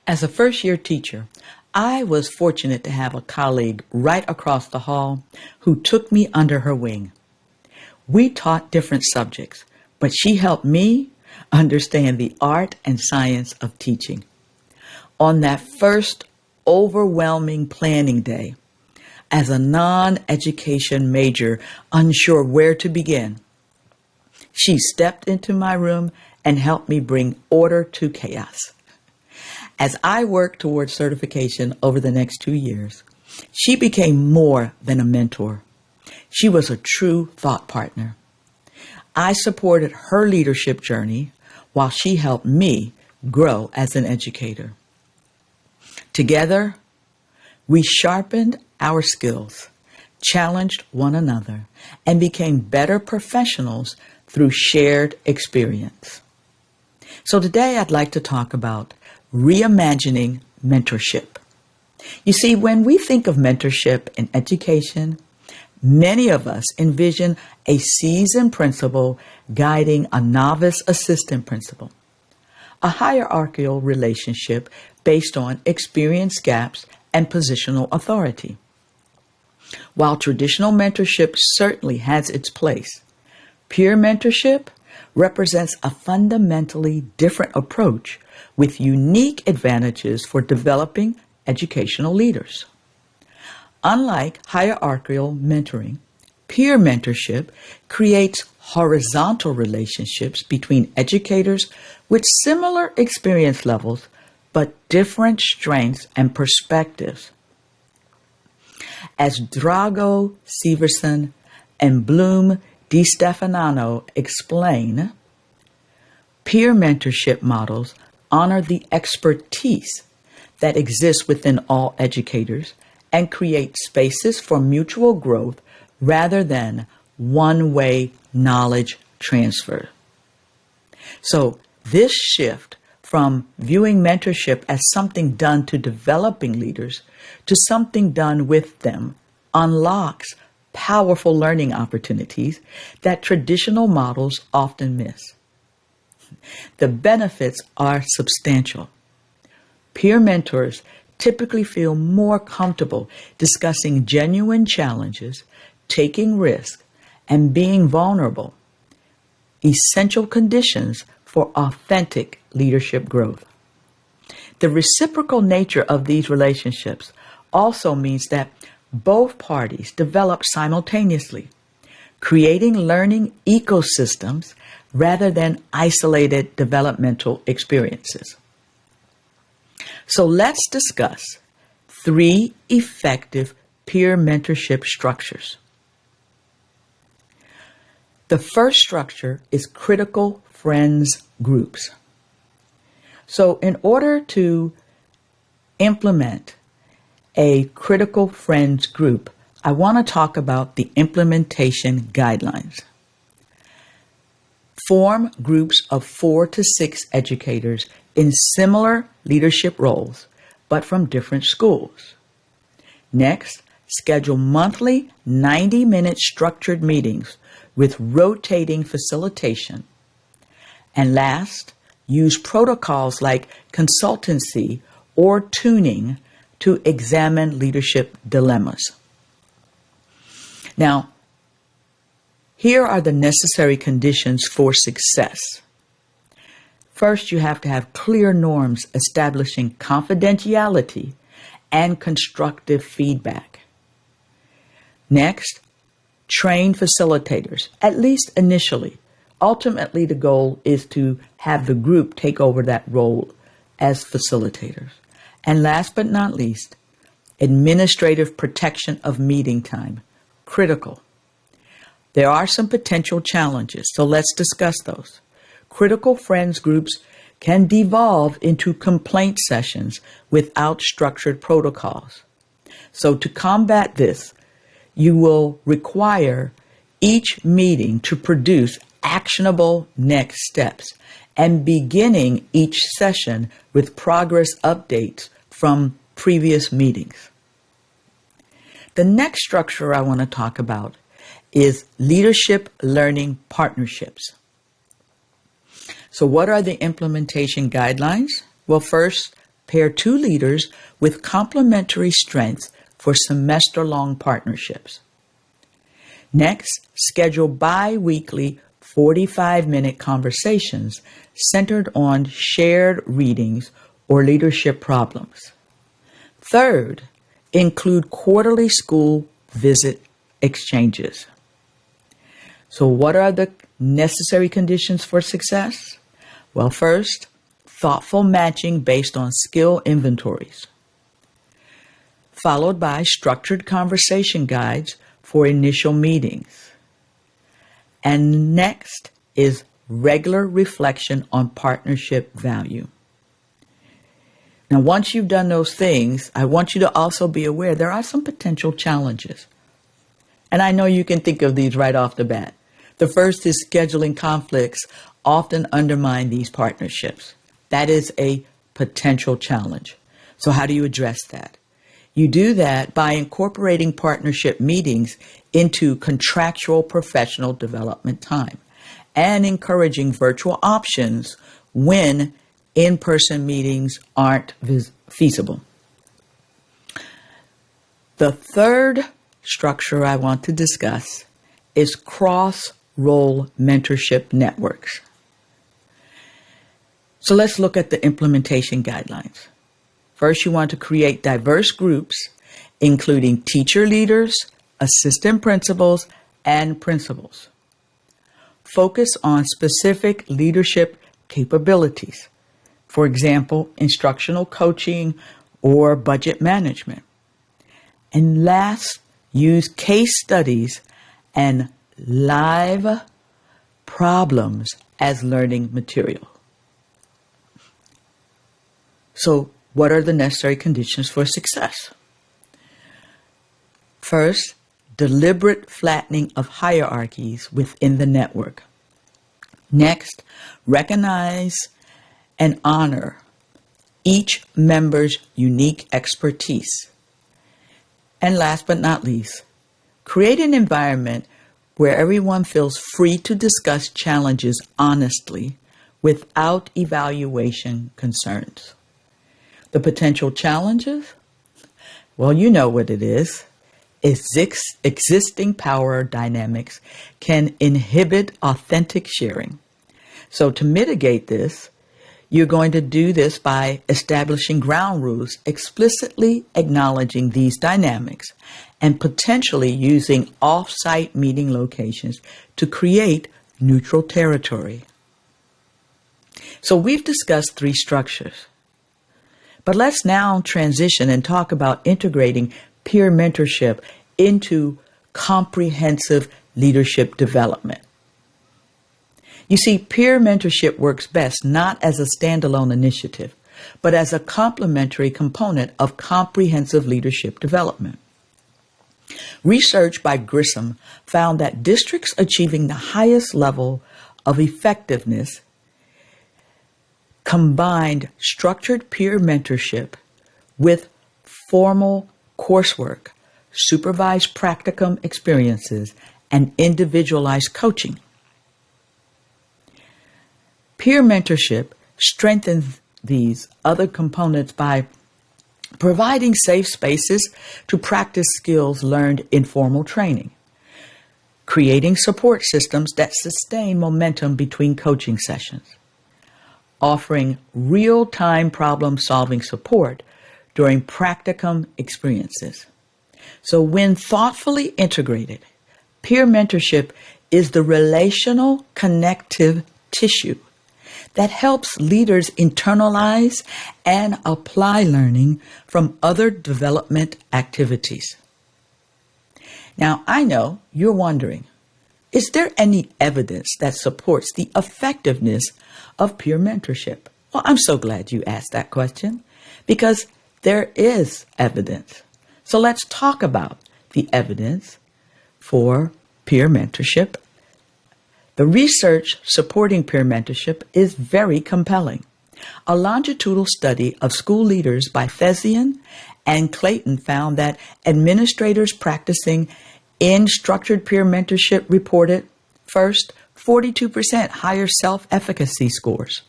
As a first-year teacher, I was fortunate to have a colleague right across the hall who took me under her wing. We taught different subjects, but she helped me understand the art and science of teaching. On that first overwhelming planning day, as a non-education major unsure where to begin, she stepped into my room and helped me bring order to chaos. As I worked towards certification over the next 2 years, she became more than a mentor. She was a true thought partner. I supported her leadership journey while she helped me grow as an educator. Together, we sharpened our skills, challenged one another, and became better professionals through shared experience. So today I'd like to talk about reimagining mentorship. You see, when we think of mentorship in education, many of us envision a seasoned principal guiding a novice assistant principal, a hierarchical relationship based on experience gaps and positional authority. While traditional mentorship certainly has its place, peer mentorship represents a fundamentally different approach with unique advantages for developing educational leaders. Unlike hierarchical mentoring, peer mentorship creates horizontal relationships between educators with similar experience levels but different strengths and perspectives. As Drago Severson and Bloom DiStefano explain, peer mentorship models honor the expertise that exists within all educators and create spaces for mutual growth rather than one-way knowledge transfer. So this shift from viewing mentorship as something done to developing leaders to something done with them unlocks powerful learning opportunities that traditional models often miss. The benefits are substantial. Peer mentors typically feel more comfortable discussing genuine challenges, taking risks, and being vulnerable, essential conditions for authentic leadership growth. The reciprocal nature of these relationships also means that both parties develop simultaneously, creating learning ecosystems rather than isolated developmental experiences. So let's discuss 3 effective peer mentorship structures. The first structure is critical friends groups. So in order to implement a critical friends group, I want to talk about the implementation guidelines. Form groups of 4 to 6 educators in similar leadership roles, but from different schools. Next, schedule monthly 90-minute structured meetings with rotating facilitation. And last, use protocols like consultancy or tuning to examine leadership dilemmas. Now, here are the necessary conditions for success. First, you have to have clear norms establishing confidentiality and constructive feedback. Next, train facilitators, at least initially. Ultimately, the goal is to have the group take over that role as facilitators. And last but not least, administrative protection of meeting time, critical. There are some potential challenges, so let's discuss those. Critical friends groups can devolve into complaint sessions without structured protocols. So to combat this, you will require each meeting to produce actionable next steps and beginning each session with progress updates from previous meetings. The next structure I want to talk about is leadership learning partnerships. So what are the implementation guidelines? Well, first, pair two leaders with complementary strengths for semester-long partnerships. Next, schedule bi-weekly 45-minute conversations centered on shared readings or leadership problems. Third, include quarterly school visit exchanges. So what are the necessary conditions for success? Well, first, thoughtful matching based on skill inventories, followed by structured conversation guides for initial meetings. And next is regular reflection on partnership value. Now, once you've done those things, I want you to also be aware there are some potential challenges. And I know you can think of these right off the bat. The first is scheduling conflicts often undermine these partnerships. That is a potential challenge. So how do you address that? You do that by incorporating partnership meetings into contractual professional development time and encouraging virtual options when in-person meetings aren't feasible. The third structure I want to discuss is cross-role mentorship networks. So let's look at the implementation guidelines. First, you want to create diverse groups, including teacher leaders, assistant principals, and principals. Focus on specific leadership capabilities. For example, instructional coaching or budget management. And last, use case studies and live problems as learning material. So, what are the necessary conditions for success? First, deliberate flattening of hierarchies within the network. Next, recognize and honor each member's unique expertise. And last but not least, create an environment where everyone feels free to discuss challenges honestly without evaluation concerns. The potential challenges? Well, you know what it is. Existing power dynamics can inhibit authentic sharing. So to mitigate this, you're going to do this by establishing ground rules, explicitly acknowledging these dynamics, and potentially using off-site meeting locations to create neutral territory. So we've discussed three structures. But let's now transition and talk about integrating peer mentorship into comprehensive leadership development. You see, peer mentorship works best not as a standalone initiative, but as a complementary component of comprehensive leadership development. Research by Grissom found that districts achieving the highest level of effectiveness combined structured peer mentorship with formal coursework, supervised practicum experiences, and individualized coaching. Peer mentorship strengthens these other components by providing safe spaces to practice skills learned in formal training, creating support systems that sustain momentum between coaching sessions, offering real-time problem-solving support during practicum experiences. So when thoughtfully integrated, peer mentorship is the relational connective tissue that helps leaders internalize and apply learning from other development activities. Now, I know you're wondering, is there any evidence that supports the effectiveness of peer mentorship? Well, I'm so glad you asked that question because there is evidence. So let's talk about the evidence for peer mentorship. The research supporting peer mentorship is very compelling. A longitudinal study of school leaders by Thezian and Clayton found that administrators practicing in structured peer mentorship reported, first, 42% higher self-efficacy scores.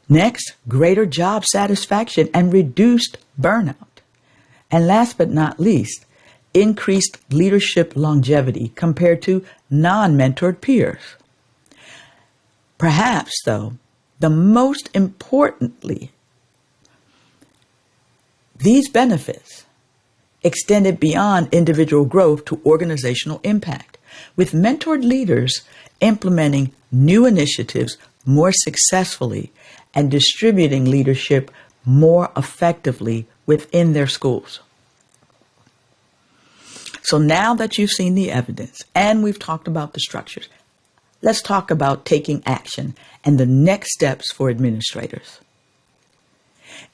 Next, greater job satisfaction and reduced burnout. And last but not least, increased leadership longevity compared to non-mentored peers. Perhaps, though, the most importantly, these benefits extended beyond individual growth to organizational impact, with mentored leaders implementing new initiatives more successfully and distributing leadership more effectively within their schools. So now that you've seen the evidence and we've talked about the structures, let's talk about taking action and the next steps for administrators.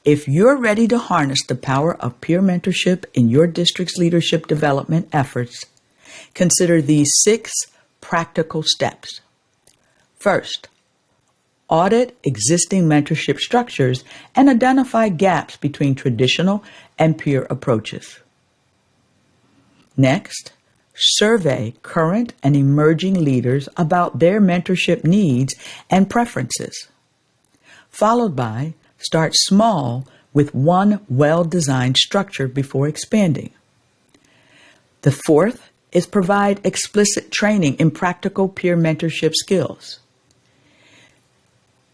If you're ready to harness the power of peer mentorship in your district's leadership development efforts, consider these 6 practical steps. First, audit existing mentorship structures and identify gaps between traditional and peer approaches. Next, survey current and emerging leaders about their mentorship needs and preferences. Followed by, start small with one well-designed structure before expanding. The fourth is provide explicit training in practical peer mentorship skills.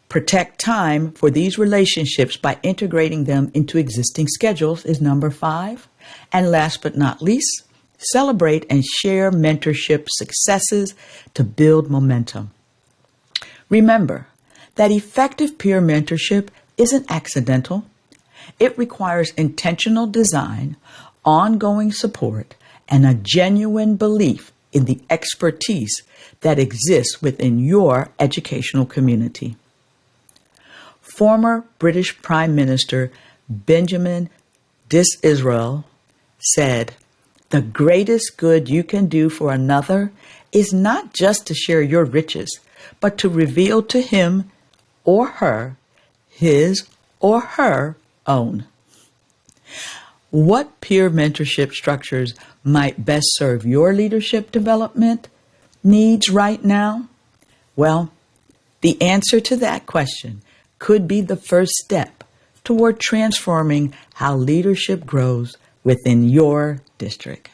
Protect time for these relationships by integrating them into existing schedules is number 5. And last but not least, celebrate and share mentorship successes to build momentum. Remember that effective peer mentorship isn't accidental. It requires intentional design, ongoing support, and a genuine belief in the expertise that exists within your educational community. Former British Prime Minister Benjamin Disraeli said, "The greatest good you can do for another is not just to share your riches, but to reveal to him or her his or her own." What peer mentorship structures might best serve your leadership development needs right now? Well, the answer to that question could be the first step toward transforming how leadership grows within your district.